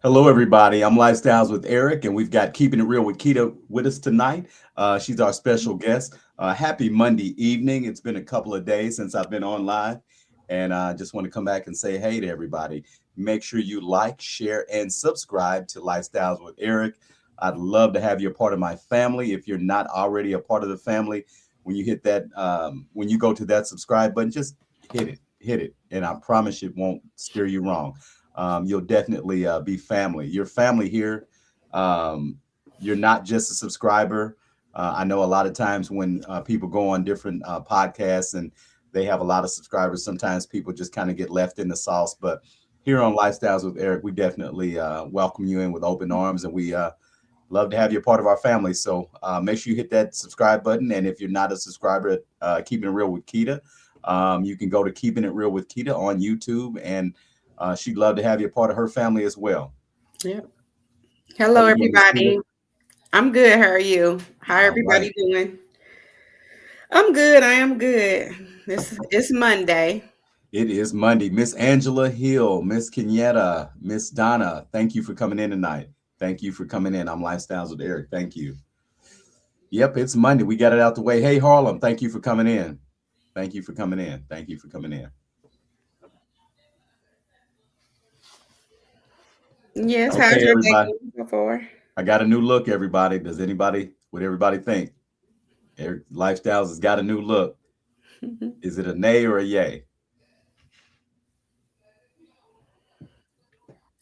Hello, everybody. I'm Lifestyles with Eric, and we've got Keeping It Real with Keita with us tonight. She's our special guest. Happy Monday evening. It's been a couple of days since I've been on live, and I just want to come back and say hey to everybody. Make sure you like, share, and subscribe to Lifestyles with Eric. I'd love to have you a part of my family. If you're not already a part of the family, when you hit that, when you go to that subscribe button, just hit it, and I promise it won't steer you wrong. You'll definitely be family. Your family here. Um, you're not just a subscriber. I know a lot of times when people go on different podcasts and they have a lot of subscribers, sometimes people just kind of get left in the sauce. But here on Lifestyles with Eric, we definitely welcome you in with open arms, and we love to have you a part of our family. So make sure you hit that subscribe button. And if you're not a subscriber, Keeping It Real with Keita, you can go to Keeping It Real with Keita on YouTube, and she'd love to have you a part of her family as well. Yeah. How Hello, you doing, Miss Keita? everybody. I'm good. How are you? How All right. everybody doing? I'm good. I am good. It's Monday. It is Monday. Miss Angela Hill, Miss Kenyetta, Miss Donna, thank you for coming in tonight. Thank you for coming in. I'm Lifestyles with Eric. Thank you. Yep, it's Monday. We got it out the way. Hey, Harlem, thank you for coming in. Thank you for coming in. Thank you for coming in. Yes. How's Okay, your day everybody. going so far? I got a new look, everybody. What everybody think? Lifestyles has got a new look. Is it a nay or a yay?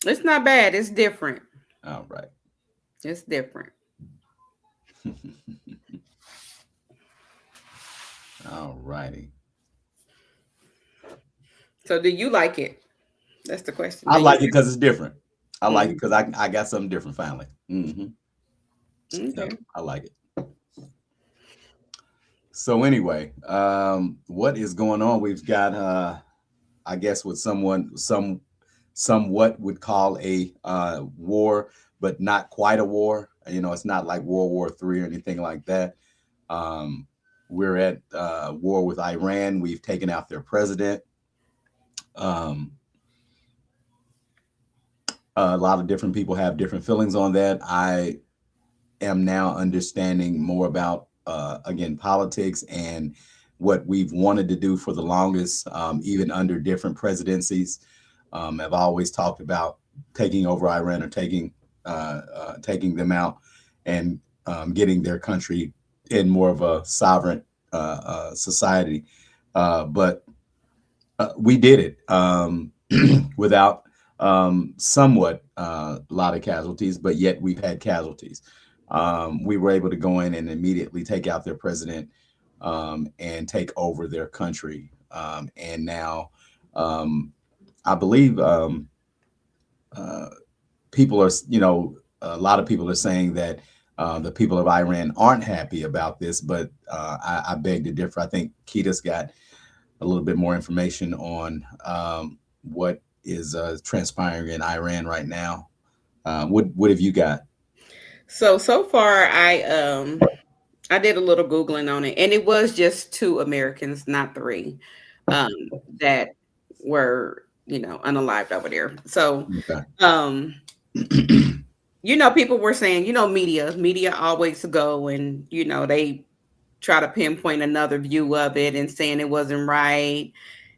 It's not bad. It's different. All right. It's different. All righty. So, do you like it? That's the question. I Do you? like it because it's different. I like it Mm, because I got something different finally. Yep, okay. I like it. So anyway, what is going on? We've got I guess what somewhat would call a war, but not quite a war. You know, it's not like World War III or anything like that. Um, we're at war with Iran. We've taken out their president. Um, a lot of different people have different feelings on that. I am now understanding more about again politics and what we've wanted to do for the longest, even under different presidencies. I've always talked about taking over Iran or taking them out and getting their country in more of a sovereign society. But we did it without somewhat a lot of casualties, but yet we've had casualties. We were able to go in and immediately take out their president and take over their country. And now um, I believe uh, people are, a lot of people are saying that the people of Iran aren't happy about this, but I beg to differ. I think Keita's got a little bit more information on what is transpiring in Iran right now. What have you got? So far, I did a little googling on it, and it was just two Americans, not three, um, that were unalived over there. So, Okay. um, people were saying, media always go and they try to pinpoint another view of it and saying it wasn't right,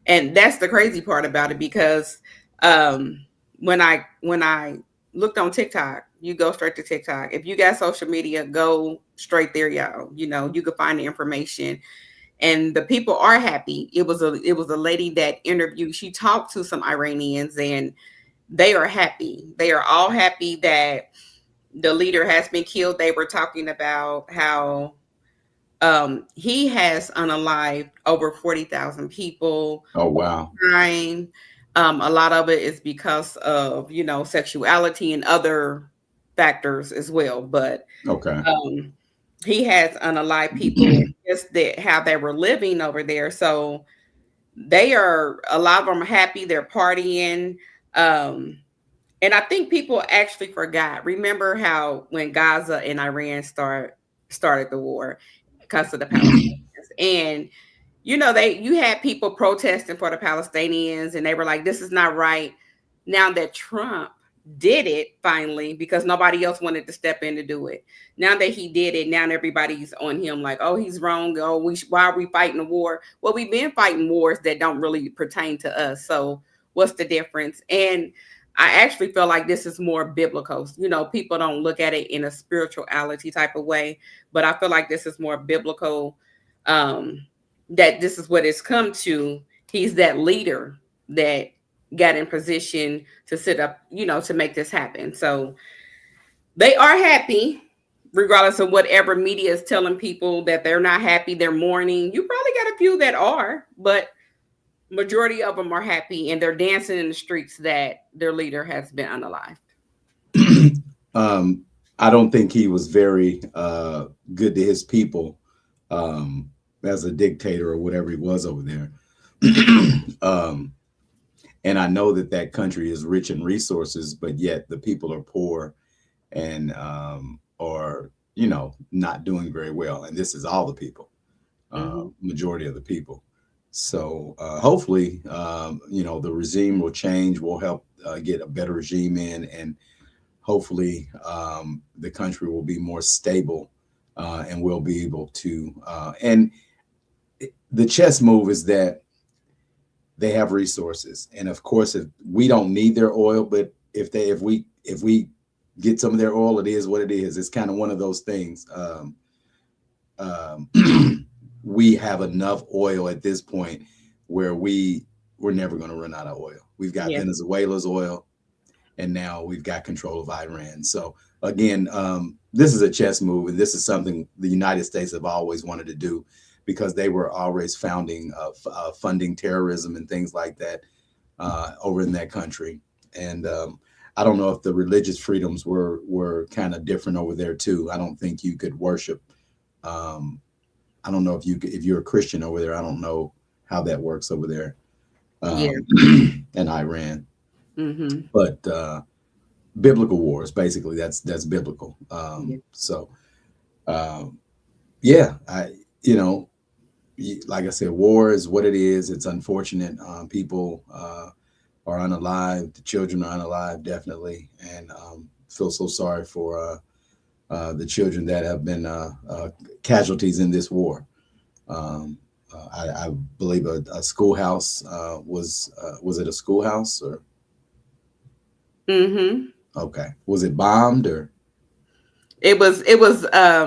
and that's the crazy part about it because um, when I looked on TikTok, you go straight to TikTok. If you got social media, go straight there, y'all. You could find the information, and the people are happy. It was a lady that interviewed. She talked to some Iranians, and they are happy. They are all happy that the leader has been killed. They were talking about how he has unalived over 40,000 people Oh over wow. time. A lot of it is because of sexuality and other factors as well, but Okay. um, he has unalived people just that how they were living over there. So they are a lot of them are happy. They're partying. Um, and I think people actually forgot. Remember how when Gaza and Iran started the war because of the Palestinians, and you had people protesting for the Palestinians, and they were like, "This is not right." Now that Trump did it finally because nobody else wanted to step in to do it. Now that he did it, now everybody's on him like, oh, he's wrong. Oh, why are we fighting a war? Well, we've been fighting wars that don't really pertain to us. So what's the difference? And I actually feel like this is more biblical. You know, people don't look at it in a spirituality type of way, but I feel like this is more biblical. That this is what it's come to. He's that leader that got in position to sit up, you know, to make this happen. So they are happy, regardless of whatever media is telling people that they're not happy, they're mourning. You probably got a few that are, but majority of them are happy and they're dancing in the streets that their leader has been unalived. I don't think he was very good to his people as a dictator or whatever he was over there. And I know that that country is rich in resources, but yet the people are poor and are, you know, not doing very well. And this is all the people, majority of the people. So hopefully, you know, the regime will change. We'll help get a better regime in, and hopefully the country will be more stable and we'll be able to. And the chess move is that they have resources, and of course, if we don't need their oil, but if we get some of their oil, it is what it is. It's kind of one of those things. Um, we have enough oil at this point where we're never going to run out of oil. We've got Yeah. Venezuela's oil, and now we've got control of Iran. So again, this is a chess move, and this is something the United States have always wanted to do because they were always funding terrorism and things like that over in that country. And I don't know if the religious freedoms were kind of different over there too. I don't think you could worship. I don't know if you're a Christian over there. I don't know how that works over there Yeah. in Iran. Mm-hmm. But biblical wars, basically, that's biblical. Yeah. So yeah, you know, like I said, war is what it is. It's unfortunate. People are unalive. The children are unalive, definitely, and feel so sorry for the children that have been casualties in this war. Um, I believe a schoolhouse was it a schoolhouse or Mm-hmm. okay, was it bombed or It was I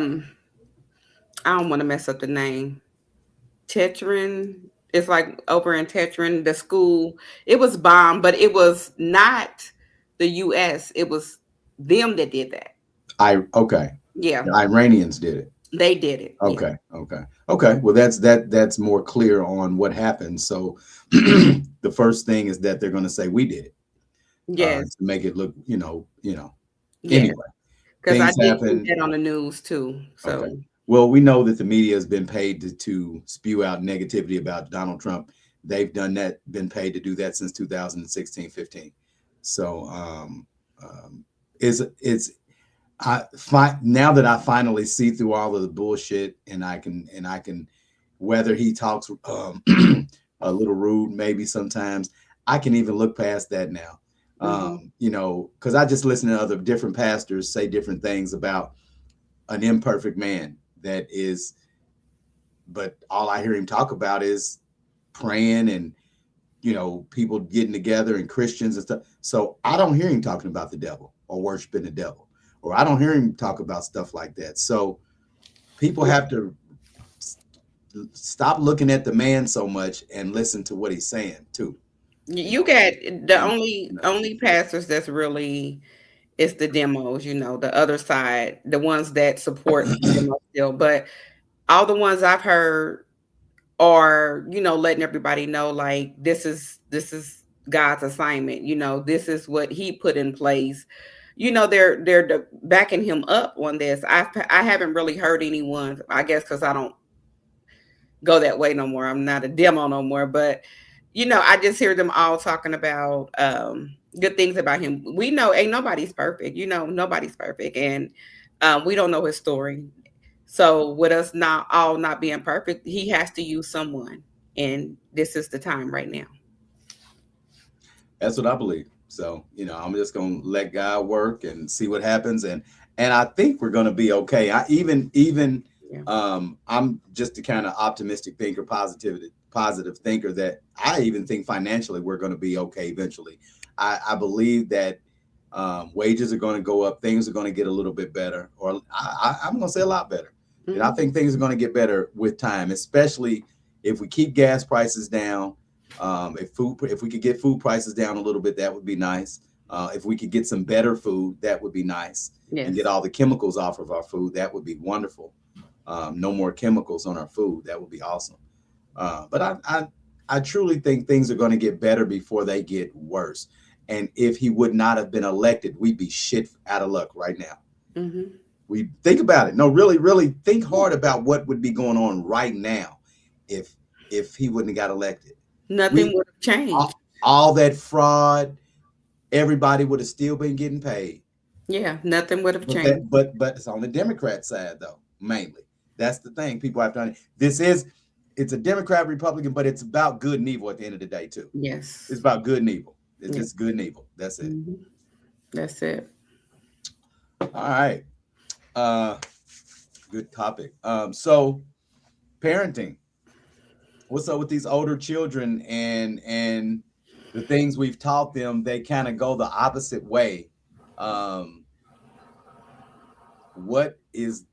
don't want to mess up the name. Tetrin. It's like over in Tetrin, the school. It was bombed, but it was not the US. It was them that did that. I okay? Yeah, The Iranians did it. they did it. Yeah. Okay. Well, that's more clear on what happened. So the first thing is that they're going to say we did it Yes. to make it look, Yeah. Anyway, Because I things did see happen. that on the news too. So Okay. Well, we know that the media has been paid to spew out negativity about Donald Trump. They've done that, been paid to do that since 2016, 15. So it's now that I finally see through all of the bullshit, and I can whether he talks a little rude maybe sometimes, I can even look past that now. Because I just listen to other different pastors say different things about an imperfect man that is, but all I hear him talk about is praying and people getting together and Christians and stuff. So I don't hear him talking about the devil or worshiping the devil, or I don't hear him talk about stuff like that. So people have to stop looking at the man so much and listen to what he's saying too. you got the only pastors that's really it's the demos, the other side, the ones that support the demo still. But all the ones I've heard are, letting everybody know like this is God's assignment. This is what He put in place. They're backing Him up on this. I haven't really heard anyone. I guess because I don't go that way no more. I'm not a demo no more. But I just hear them all talking about good things about Him. We know ain't nobody's perfect. Nobody's perfect, and we don't know His story. So with us not being perfect, He has to use someone, and this is the time right now. That's what I believe. So, I'm just gonna let God work and see what happens, and I think we're gonna be okay. I even Yeah. I'm just a kind of optimistic thinker, positive thinker, that I even think financially we're gonna be okay eventually. I believe that wages are going to go up, things are going to get a little bit better, or I'm going to say a lot better. And I think things are going to get better with time, especially if we keep gas prices down. If we could get food prices down a little bit, that would be nice. If we could get some better food, that would be nice. And get Yes. all the chemicals off of our food, that would be wonderful. No more chemicals on our food, that would be awesome. But I truly think things are going to get better before they get worse. And if he would not have been elected, we'd be shit out of luck right now. We think about it. No, really, really think hard about what would be going on right now if he wouldn't have got elected. Nothing would have changed. All that fraud, everybody would have still been getting paid. Yeah, nothing would have But changed. but it's on the Democrat side though, mainly. That's the thing. People have to. It's a Democrat Republican, but it's about good and evil at the end of the day too. Yes. It's about good and evil. It's Yeah. just good and evil. That's it. That's it. All right. Good topic. So parenting. What's up with these older children and the things we've taught them? They kind of go the opposite way. What is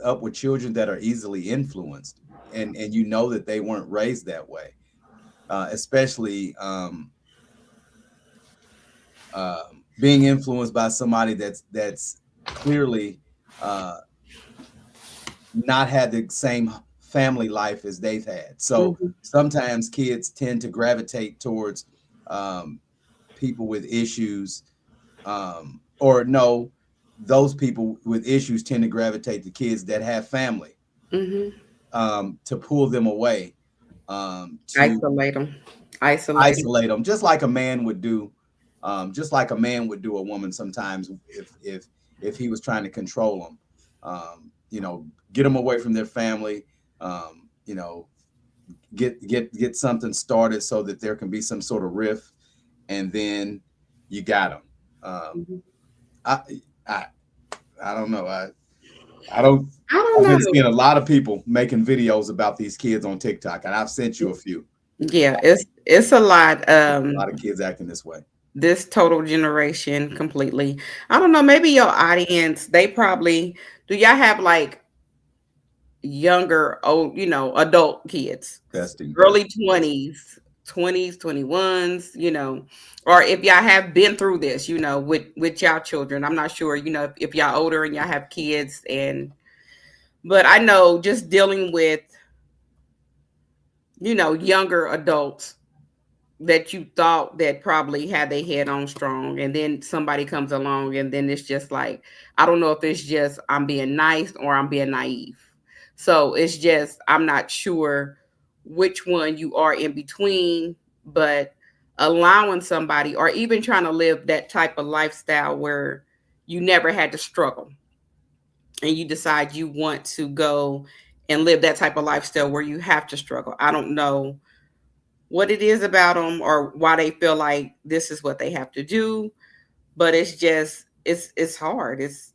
up with children that are easily influenced, and that they weren't raised that way, especially being influenced by somebody that's clearly not had the same family life as they've had. So sometimes kids tend to gravitate towards people with issues, or no, those people with issues tend to gravitate to kids that have family, to pull them away, to isolate them, just like a man would do, a woman sometimes if he was trying to control them, get them away from their family, you know, get something started so that there can be some sort of rift, and then you got them. I don't know. I've been seeing a lot of people making videos about these kids on TikTok, and I've sent you a few. Yeah, it's a lot. A lot of kids acting this way. This total generation completely. I don't know. Maybe your audience, they probably do. Y'all have like younger, adult kids, Testing. early 20s, 21s, or if y'all have been through this, with y'all children. I'm not sure, if y'all older and y'all have kids, but I know just dealing with, younger adults that you thought that probably had their head on strong, and then somebody comes along, and then it's just like, I don't know if it's just I'm being nice or I'm being naive. So it's just, I'm not sure which one you are in between, but allowing somebody, or even trying to live that type of lifestyle where you never had to struggle, and you decide you want to go and live that type of lifestyle where you have to struggle. I don't know what it is about them or why they feel like this is what they have to do, but it's just, it's hard. It's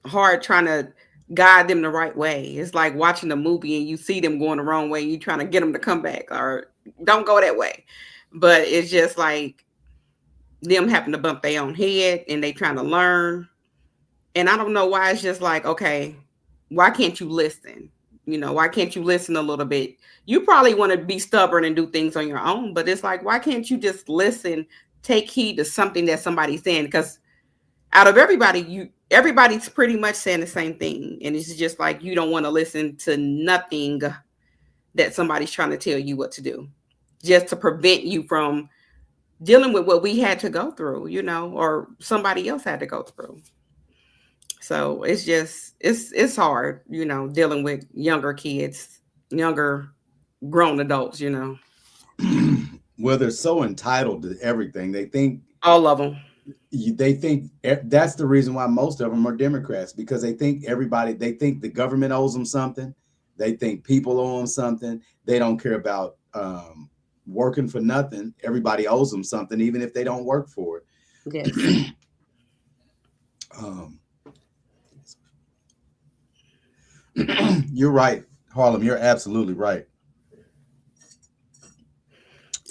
hard trying to guide them the right way. It's like watching a movie and you see them going the wrong way, you trying to get them to come back or don't go that way. But it's just like them having to bump their own head, and they trying to learn. And I don't know why. It's just like, okay, why can't you listen? Why can't you listen a little bit? You probably want to be stubborn and do things on your own, but it's like, why can't you just listen, take heed to something that somebody's saying? Because out of everybody's pretty much saying the same thing. And it's just like, you don't want to listen to nothing that somebody's trying to tell you what to do, just to prevent you from dealing with what we had to go through, or somebody else had to go through. So it's just, it's hard, dealing with younger kids, younger grown adults, Well, they're so entitled to everything. They think all of them. They think that's the reason why most of them are Democrats, because they think the government owes them something. They think people owe them something. They don't care about working for nothing. Everybody owes them something, even if they don't work for Yes. it. um, you're right, Harlem. You're absolutely right.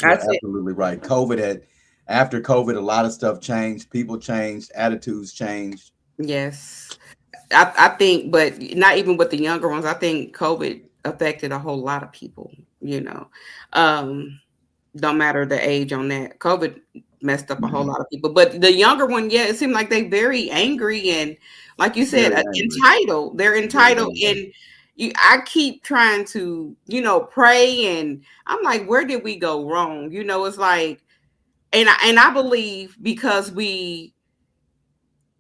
I You're said absolutely right. After COVID, a lot of stuff changed. People changed. Attitudes changed. yes. I think, but not even with the younger ones. I think COVID affected a whole lot of people. You know, um, don't matter the age on that. COVID messed up a whole lot of people. But the younger one, yeah, it seemed like they very angry and, like you said, Very angry. entitled. They're Very entitled, angry. and I keep trying to, pray, and I'm like, where did we go wrong? It's like, and I believe because we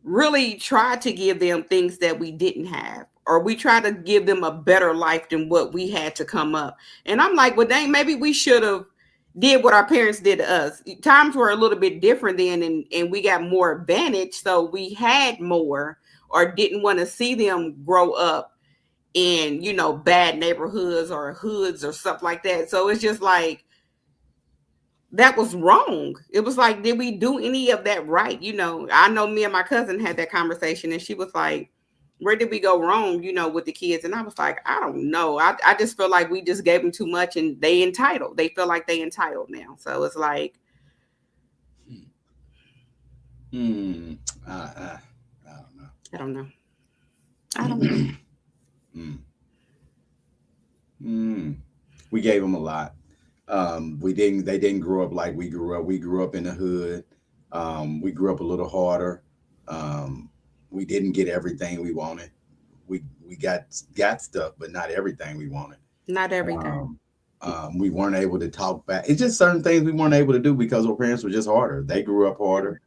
really try to give them things that we didn't have, or we try to give them a better life than what we had to come up. And I'm like, well, dang, maybe we should have did what our parents did to us. Times were a little bit different then, and we got more advantage, so we had more, or didn't want to see them grow up in bad neighborhoods or hoods or stuff like that. So it's just like, that was wrong. It was like, did we do any of that right? I know me and my cousin had that conversation, and she was like, where did we go wrong, with the kids? And I was like, I don't know. I just feel like we just gave them too much, and they entitled. They feel like they entitled now. So it's like, Hmm. I don't know. I don't know. I don't know. Mm. Mm. We gave them a lot. We didn't. They didn't grow up like we grew up. We grew up in the hood. We grew up a little harder. Um, we didn't get everything we wanted. We got stuff, but not everything we wanted. Not everything. Um, we weren't able to talk back. It's just certain things we weren't able to do because our parents were just harder. They grew up harder.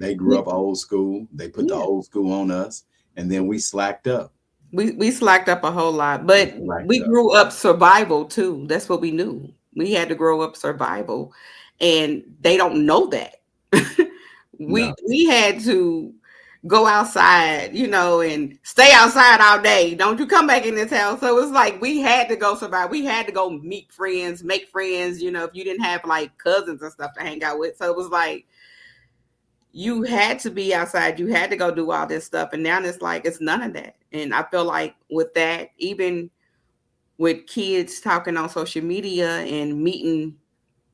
They grew up old school. They put the Yeah. old school on us, and then we slacked up. We slacked up a whole lot, We but slacked we up. grew up survival too. That's what we knew. We had to grow up survival, and they don't know that. we No. we had to go outside, and stay outside all day. Don't you come back in this house. So it's like we had to go survive. We had to go meet friends, make friends. If you didn't have like cousins and stuff to hang out with, so it was like you had to be outside. You had to go do all this stuff. And now it's like, it's none of that. And I feel like with that, even with kids talking on social media and meeting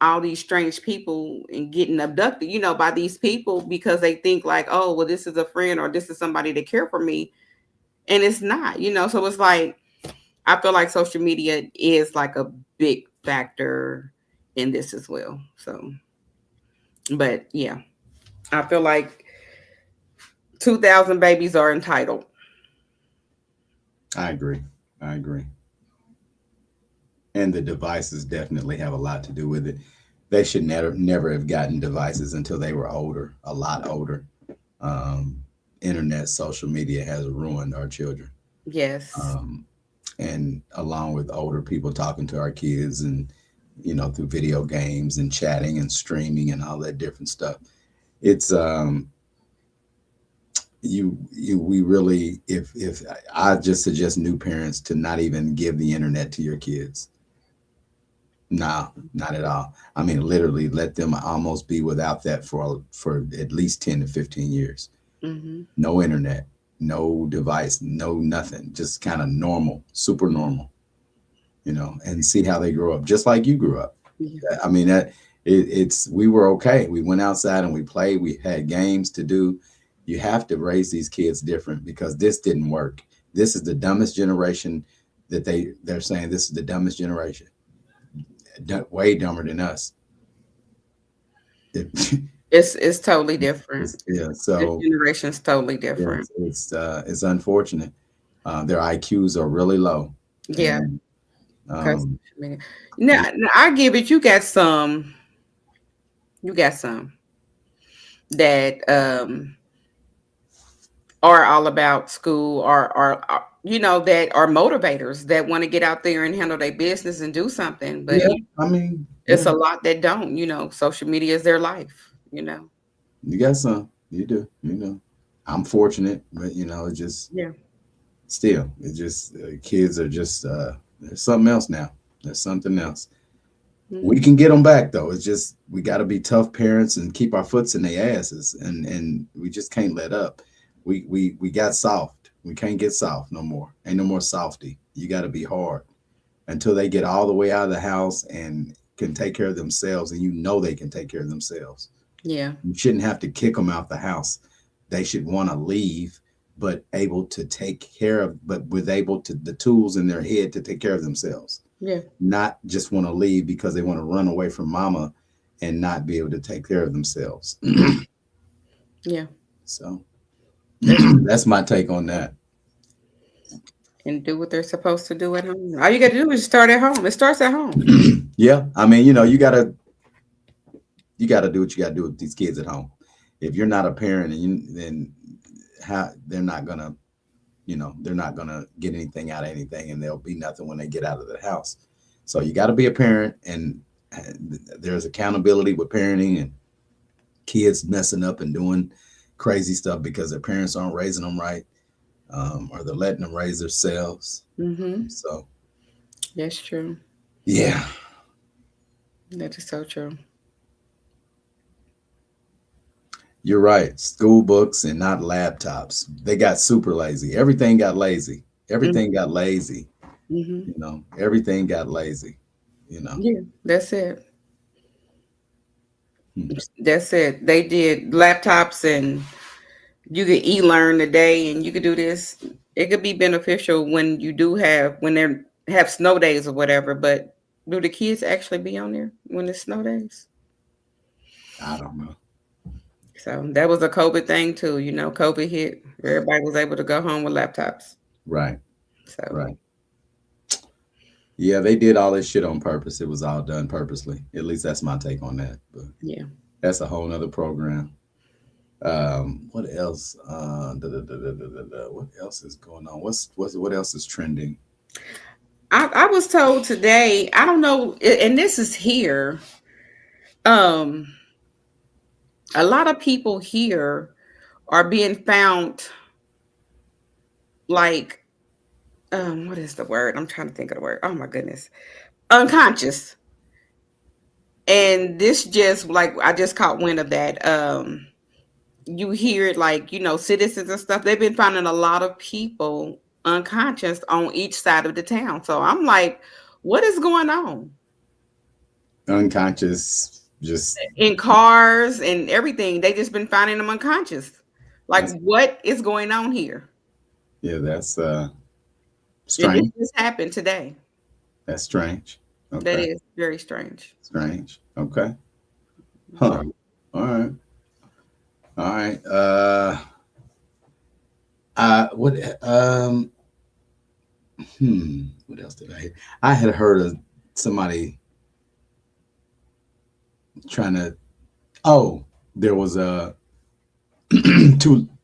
all these strange people and getting abducted, by these people because they think like, oh, well, this is a friend or this is somebody to care for me. And it's not, so it's like, I feel like social media is like a big factor in this as well. So, but yeah, I feel like 2,000 babies are entitled. I agree. I agree. And the devices definitely have a lot to do with it. They should never have gotten devices until they were older, a lot older. Um, Internet, social media has ruined our children. Yes. Um, and along with older people talking to our kids and through video games and chatting and streaming and all that different stuff. It's you we really, if I just suggest new parents to not even give the internet to your kids. No, not at all. I mean, literally let them almost be without that for at least 10 to 15 years. Hmm. No internet, no device, no nothing. Just kind of normal, super normal, and see how they grow up, just like you grew up. Yeah. I mean, it's we were okay. We went outside and we played. We had games to do. You have to raise these kids different because this didn't work. This is the dumbest generation that they're saying this is the dumbest generation. Way dumber than us. It, It's totally different. yeah, This so generation's totally different. it's unfortunate. Their IQs are really low, Yeah. and Because um, now I give it. You got some. You got some that are all about school, or that are motivators that want to get out there and handle their business and do something. But yeah, I mean, it's yeah, a lot that don't. Social media is their life. you got some. You do. I'm fortunate, but it just Yeah. still, it just kids are just there's something else now. There's something else. We can get them back though. It's just we got to be tough parents and keep our foots in their asses, and we just can't let up. We got soft. We can't get soft no more. Ain't no more softy. You got to be hard until they get all the way out of the house and can take care of themselves, and you know they can take care of themselves. Yeah. You shouldn't have to kick them out the house. They should want to leave, but able to take care of, but with able to the tools in their head to take care of themselves. Yeah. Not just want to leave because they want to run away from mama and not be able to take care of themselves. Yeah. So that's my take on that. And do what they're supposed to do at home. All you got to do is start at home. It starts at home. Yeah, I mean, you gotta do what you gotta do with these kids at home. If you're not a parent, then how they're not gonna, they're not gonna get anything out of anything, and there'll be nothing when they get out of the house. So you got to be a parent, and there's accountability with parenting, and kids messing up and doing crazy stuff because their parents aren't raising them right, or they're letting them raise themselves. Mm-hmm. So That's true. yeah. That is so true. You're right. School books and not laptops. They got super lazy. Everything got lazy. Everything got lazy. Mm-hmm. Everything got lazy. Yeah, that's it. Hmm. That's it. They did laptops and you could e-learn today and you could do this. It could be beneficial when you do when they have snow days or whatever, but do the kids actually be on there when it's snow days? I don't know. So that was a COVID thing too. COVID hit. Everybody was able to go home with laptops. Right. So Right. Yeah, they did all this shit on purpose. It was all done purposely. At least that's my take on that. But yeah. that's a whole nother program. What else? What else is going on? What else is trending? I was told today, I don't know, and this is here. A lot of people here are being found like what is the word? I'm trying to think of the word. Oh my goodness. Unconscious. And this just like I just caught wind of that. You hear it like, citizens and stuff, they've been finding a lot of people unconscious on each side of the town. So I'm like, what is going on? Unconscious, just In cars and everything, they just been finding them unconscious. Like, what is going on here? yeah, that's And strange. this just happened today. That's strange. That Okay. is very strange. Strange. Okay. Huh. All right. All right. What what else did I hear? I had heard of somebody trying to there was a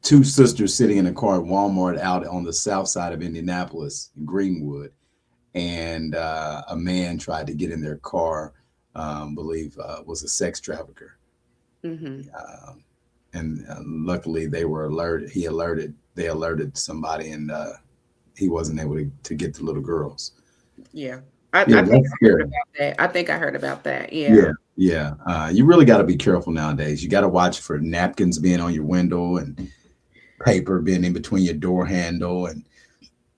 two sisters sitting in a car at Walmart out on the south side of Indianapolis, Greenwood, and a man tried to get in their car, believe was a sex trafficker. Mm-hmm. And luckily they were alerted. They alerted somebody, and he wasn't able to get the little girls. Yeah. Yeah, I think that's I heard scary. about that. I think I heard about that. Yeah. Yeah. You really got to be careful nowadays. You got to watch for napkins being on your window and paper being in between your door handle. And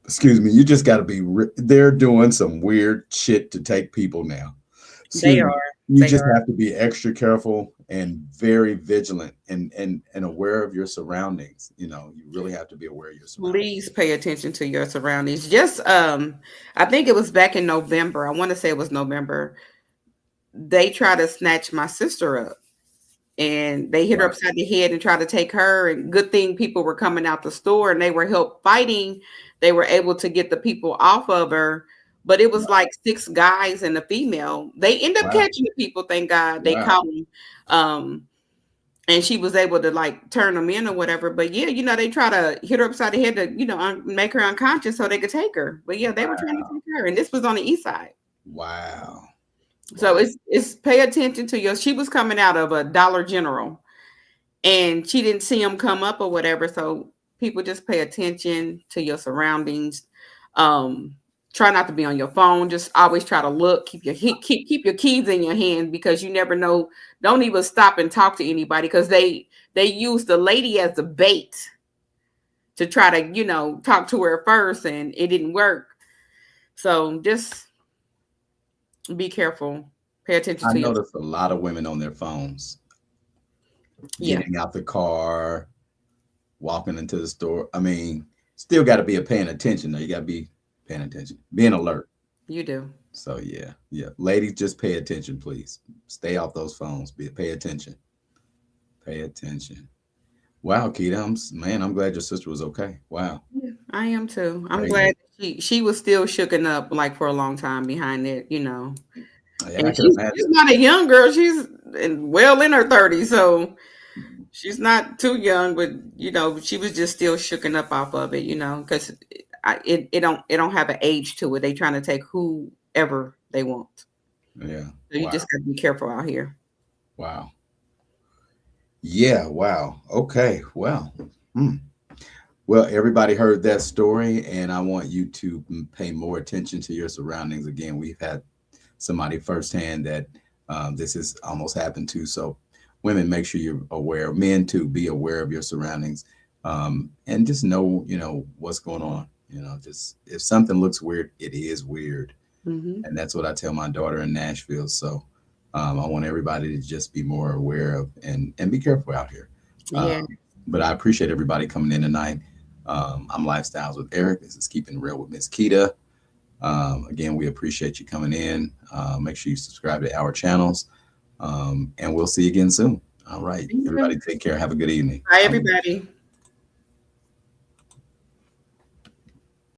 excuse me, you just got to be. They're doing some weird shit to take people now. They are. You They just are. have to be extra careful and very vigilant and aware of your surroundings. You really have to be aware of your surroundings. Please pay attention to your surroundings. Just I think it was back in November. I want to say it was November. They tried to snatch my sister up and they hit her Right. upside the head and tried to take her. And good thing people were coming out the store and they were help fighting. They were able to get the people off of her. But it was like 6 guys and a female. They end up Wow. catching the people. Thank God they Wow. caught them. And she was able to like turn them in or whatever. But yeah, they try to hit her upside the head to, make her unconscious so they could take her. But yeah, they were trying to take her. And this was on the east side. Wow. So it's pay attention to she was coming out of a Dollar General and she didn't see them come up or whatever. So people just pay attention to your surroundings. try not to be on your phone. Just always try to look. Keep your keys in your hand, because you never know. Don't even stop and talk to anybody, because they use the lady as the bait to try to talk to her first, and it didn't work. So just be careful. Pay attention I to your. noticed a lot of women on their phones, Yeah, getting out the car, walking into the store. I mean, still got to be paying attention though. You got to be paying attention, being alert. you do. So yeah, yeah. Ladies, just pay attention, please. Stay off those phones. Pay attention. Pay attention. Wow, Keita, I'm glad your sister was okay. Wow. Yeah, I am too. I'm Crazy. glad she was still shooken up like for a long time behind it. Yeah, I And can she's imagine. not a young girl. She's well in her 30s, so she's not too young. But she was just still shooken up off of it. Because it don't have an age to it. They trying to take whoever they want. Yeah. So you Wow. just got to be careful out here. Wow. Yeah. Wow. Okay. Well. Hmm. Well, everybody heard that story, and I want you to pay more attention to your surroundings. Again, we've had somebody firsthand that this has almost happened to. So, women, make sure you're aware. Men, too, be aware of your surroundings, and just know, what's going on. Just if something looks weird, it is weird, Hmm. and that's what I tell my daughter in Nashville. So, I want everybody to just be more aware of and be careful out here. Yeah. Um, but I appreciate everybody coming in tonight. I'm Lifestyles with Eric. This is Keeping It Real with Miss Keita. Again, we appreciate you coming in. Make sure you subscribe to our channels, and we'll see you again soon. All right, Thank you. everybody, take care. Have a good evening. Bye, everybody.